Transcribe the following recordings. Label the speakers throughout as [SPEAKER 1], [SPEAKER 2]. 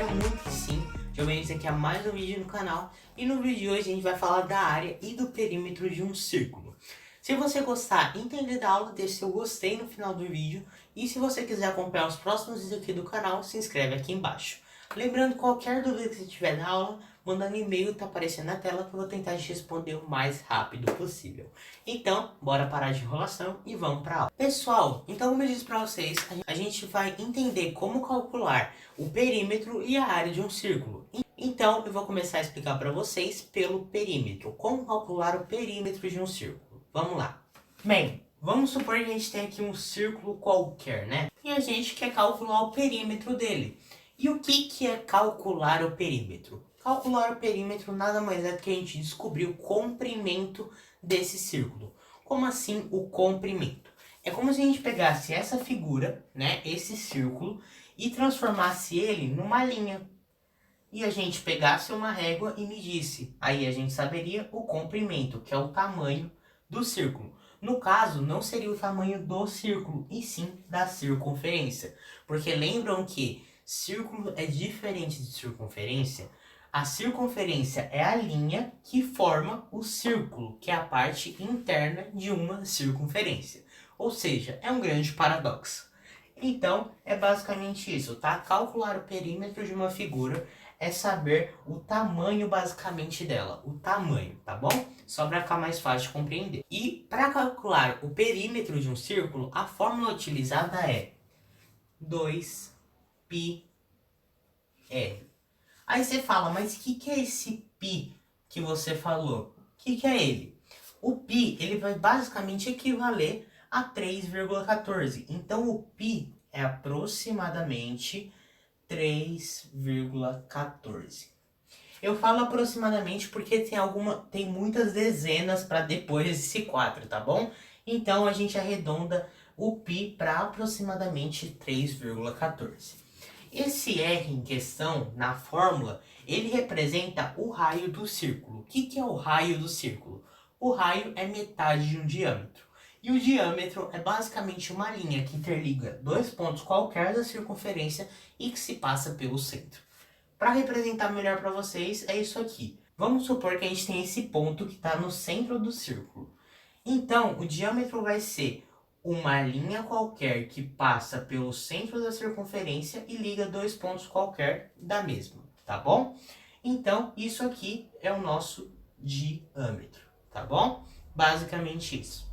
[SPEAKER 1] Espero muito que sim. Já bem-vindos aqui a mais um vídeo no canal. E no vídeo de hoje a gente vai falar da área e do perímetro de um círculo. Se você gostar e entender da aula, deixe seu gostei no final do vídeo. E se você quiser acompanhar os próximos vídeos aqui do canal, se inscreve aqui embaixo. Lembrando, qualquer dúvida que você tiver na aula, manda no e-mail, tá aparecendo na tela, que eu vou tentar te responder o mais rápido possível. Então, bora parar de enrolação e vamos para a aula. Pessoal, então como eu disse para vocês, a gente vai entender como calcular o perímetro e a área de um círculo. Então, eu vou começar a explicar para vocês pelo perímetro, como calcular o perímetro de um círculo. Vamos lá. Bem, vamos supor que a gente tem aqui um círculo qualquer, né? E a gente quer calcular o perímetro dele. E o que é calcular o perímetro? Calcular o perímetro nada mais é do que a gente descobrir o comprimento desse círculo. Como assim o comprimento? É como se a gente pegasse essa figura, né, esse círculo, e transformasse ele numa linha. E a gente pegasse uma régua e medisse. Aí a gente saberia o comprimento, que é o tamanho do círculo. No caso, não seria o tamanho do círculo, e sim da circunferência. Porque lembram que círculo é diferente de circunferência? A circunferência é a linha que forma o círculo, que é a parte interna de uma circunferência. Ou seja, é um grande paradoxo. Então, é basicamente isso, tá? Calcular o perímetro de uma figura é saber o tamanho basicamente dela, o tamanho, tá bom? Só para ficar mais fácil de compreender. E para calcular o perímetro de um círculo, a fórmula utilizada é 2πr. Aí você fala, mas o que é esse π que você falou? O que é ele? O π, ele vai basicamente equivaler a 3,14. Então o π é aproximadamente 3,14. Eu falo aproximadamente porque tem muitas dezenas para depois desse 4, tá bom? Então a gente arredonda o π para aproximadamente 3,14. Esse R em questão, na fórmula, ele representa o raio do círculo. O que é o raio do círculo? O raio é metade de um diâmetro. E o diâmetro é basicamente uma linha que interliga dois pontos qualquer da circunferência e que se passa pelo centro. Para representar melhor para vocês, é isso aqui. Vamos supor que a gente tem esse ponto que está no centro do círculo. Então, o diâmetro vai ser uma linha qualquer que passa pelo centro da circunferência e liga dois pontos qualquer da mesma, tá bom? Então, isso aqui é o nosso diâmetro, tá bom? Basicamente isso.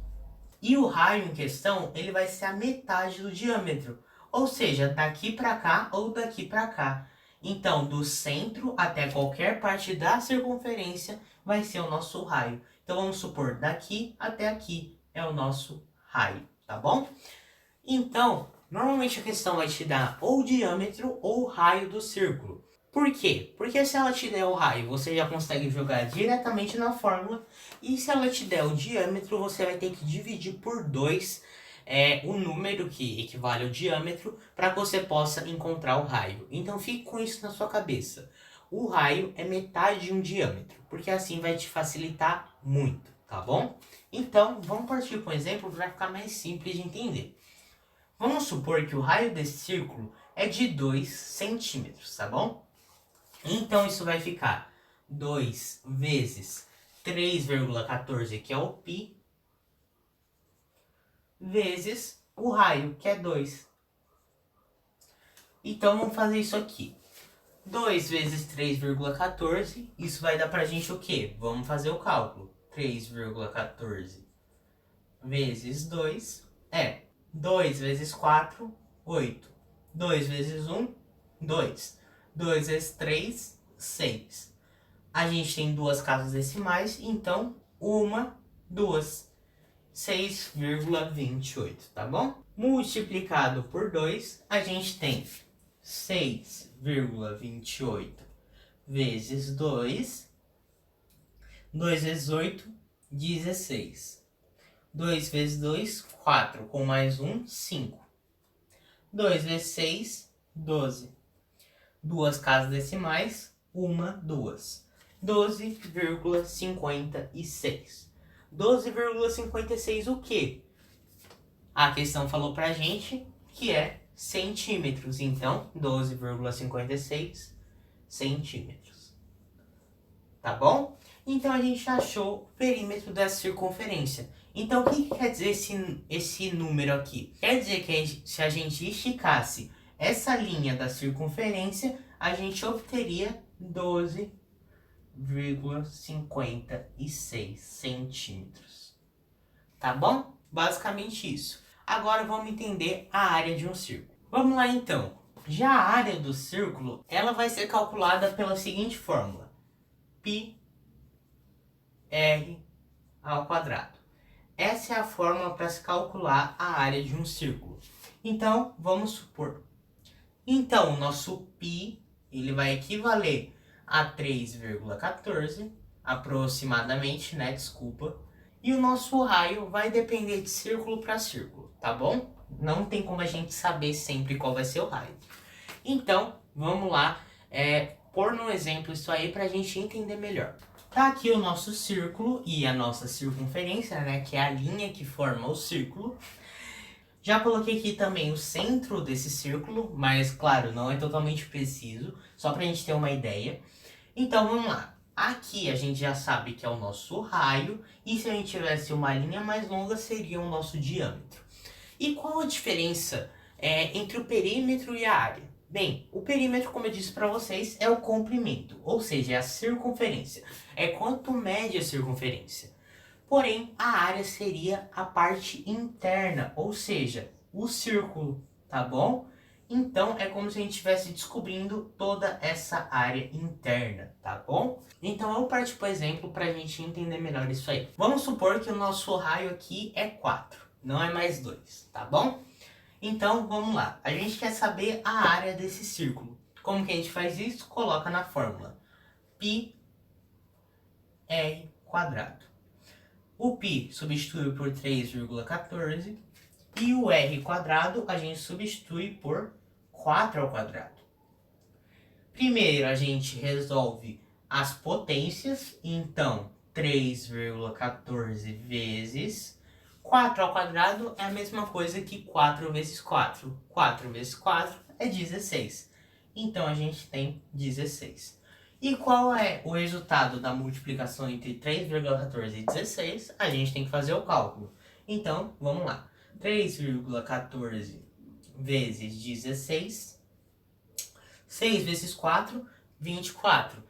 [SPEAKER 1] E o raio em questão, ele vai ser a metade do diâmetro, ou seja, daqui para cá ou daqui para cá. Então, do centro até qualquer parte da circunferência vai ser o nosso raio. Então, vamos supor, daqui até aqui é o nosso raio, tá bom? Então, normalmente a questão vai te dar ou o diâmetro ou o raio do círculo. Por quê? Porque se ela te der o raio, você já consegue jogar diretamente na fórmula. E se ela te der o diâmetro, você vai ter que dividir por 2 o número que equivale ao diâmetro para que você possa encontrar o raio. Então fique com isso na sua cabeça. O raio é metade de um diâmetro, porque assim vai te facilitar muito, tá bom? Então, vamos partir para um exemplo para ficar mais simples de entender. Vamos supor que o raio desse círculo é de 2 centímetros, tá bom? Então isso vai ficar 2 vezes 3,14, que é o π, vezes o raio, que é 2. Então vamos fazer isso aqui. 2 vezes 3,14, isso vai dar pra gente o quê? Vamos fazer o cálculo. 3,14 vezes 2 é 2 vezes 4, 8. 2 vezes 1, 2. 2 vezes 3, 6. A gente tem duas casas decimais, então 1, 2. 6,28, tá bom? Multiplicado por 2, a gente tem 6,28 vezes 2. 2 vezes 8, 16. 2 vezes 2, 4. Com mais 1, 5. 2 vezes 6, 12. Duas casas decimais, 1, 2. 12,56. 12,56 o quê? A questão falou pra gente que é centímetros. Então, 12,56 centímetros. Tá bom? Então a gente achou o perímetro da circunferência. Então o que quer dizer esse número aqui? Quer dizer que se a gente esticasse essa linha da circunferência, a gente obteria 12,56 centímetros. Tá bom? Basicamente isso. Agora vamos entender a área de um círculo. Vamos lá então. Já a área do círculo, ela vai ser calculada pela seguinte fórmula. Πr ao quadrado. Essa é a fórmula para se calcular a área de um círculo. Então, vamos supor. Então, o nosso π, ele vai equivaler a 3,14, aproximadamente, né? Desculpa. E o nosso raio vai depender de círculo para círculo, tá bom? Não tem como a gente saber sempre qual vai ser o raio. Então, vamos lá, pôr no exemplo isso aí para a gente entender melhor. Tá aqui o nosso círculo e a nossa circunferência, né? Que é a linha que forma o círculo. Já coloquei aqui também o centro desse círculo, mas claro, não é totalmente preciso, só para a gente ter uma ideia. Então, vamos lá. Aqui a gente já sabe que é o nosso raio, e se a gente tivesse uma linha mais longa, seria o nosso diâmetro. E qual a diferença entre o perímetro e a área? Bem, o perímetro, como eu disse para vocês, é o comprimento, ou seja, é a circunferência. É quanto mede a circunferência. Porém, a área seria a parte interna, ou seja, o círculo, tá bom? Então, é como se a gente estivesse descobrindo toda essa área interna, tá bom? Então, vamos partir para o exemplo para a gente entender melhor isso aí. Vamos supor que o nosso raio aqui é 4, não é mais 2, tá bom? Então, vamos lá. A gente quer saber a área desse círculo. Como que a gente faz isso? Coloca na fórmula. Πr². O π substitui por 3,14 e o r² a gente substitui por 4 ao quadrado. Primeiro a gente resolve as potências, então 3,14 vezes 4 ao quadrado é a mesma coisa que 4 vezes 4. 4 vezes 4 é 16. Então a gente tem 16. E qual é o resultado da multiplicação entre 3,14 e 16? A gente tem que fazer o cálculo. Então, vamos lá. 3,14 vezes 16. 6 vezes 4, 24.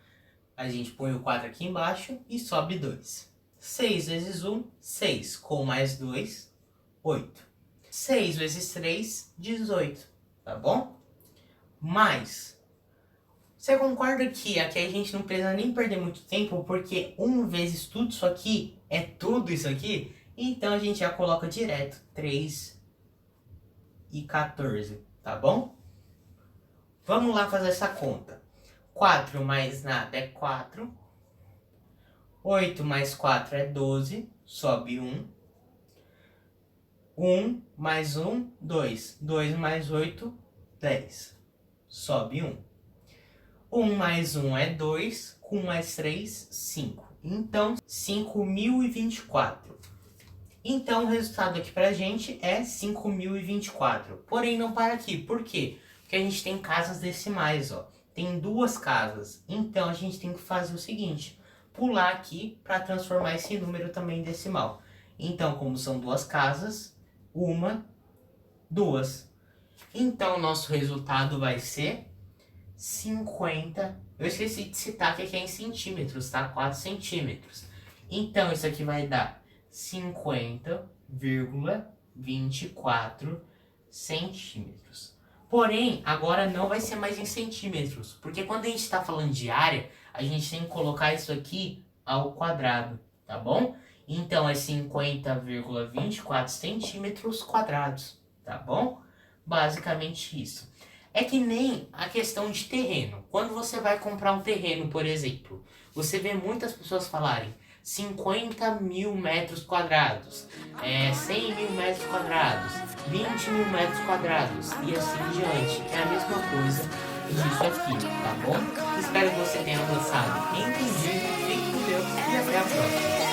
[SPEAKER 1] A gente põe o 4 aqui embaixo e sobe 2. 6 vezes 1, 6. Com mais 2, 8. 6 vezes 3, 18. Tá bom? Mais... Você concorda que aqui a gente não precisa nem perder muito tempo, porque 1 vezes tudo isso aqui é tudo isso aqui? Então a gente já coloca direto 3 e 14, tá bom? Vamos lá fazer essa conta. 4 mais nada é 4. 8 mais 4 é 12, sobe 1. 1 mais 1, 2. 2 mais 8, 10, sobe 1. 1 mais 1 é 2, com mais 3, 5. Então, 5.024. Então, o resultado aqui pra gente é 5.024. Porém, não para aqui. Por quê? Porque a gente tem casas decimais, ó. Tem 2 casas. Então, a gente tem que fazer o seguinte. Pular aqui para transformar esse número também em decimal. Então, como são 2 casas, 1, 2. Então, o nosso resultado vai ser 50, eu esqueci de citar que aqui é em centímetros, tá? 4 centímetros. Então, isso aqui vai dar 50,24 centímetros. Porém, agora não vai ser mais em centímetros, porque quando a gente está falando de área, a gente tem que colocar isso aqui ao quadrado, tá bom? Então, é 50,24 centímetros quadrados, tá bom? Basicamente isso. É que nem a questão de terreno. Quando você vai comprar um terreno, por exemplo, você vê muitas pessoas falarem 50 mil metros quadrados, 100 mil metros quadrados, 20 mil metros quadrados e assim em diante. É a mesma coisa disso aqui, tá bom? Espero que você tenha gostado, entendido, fique com Deus e até a próxima.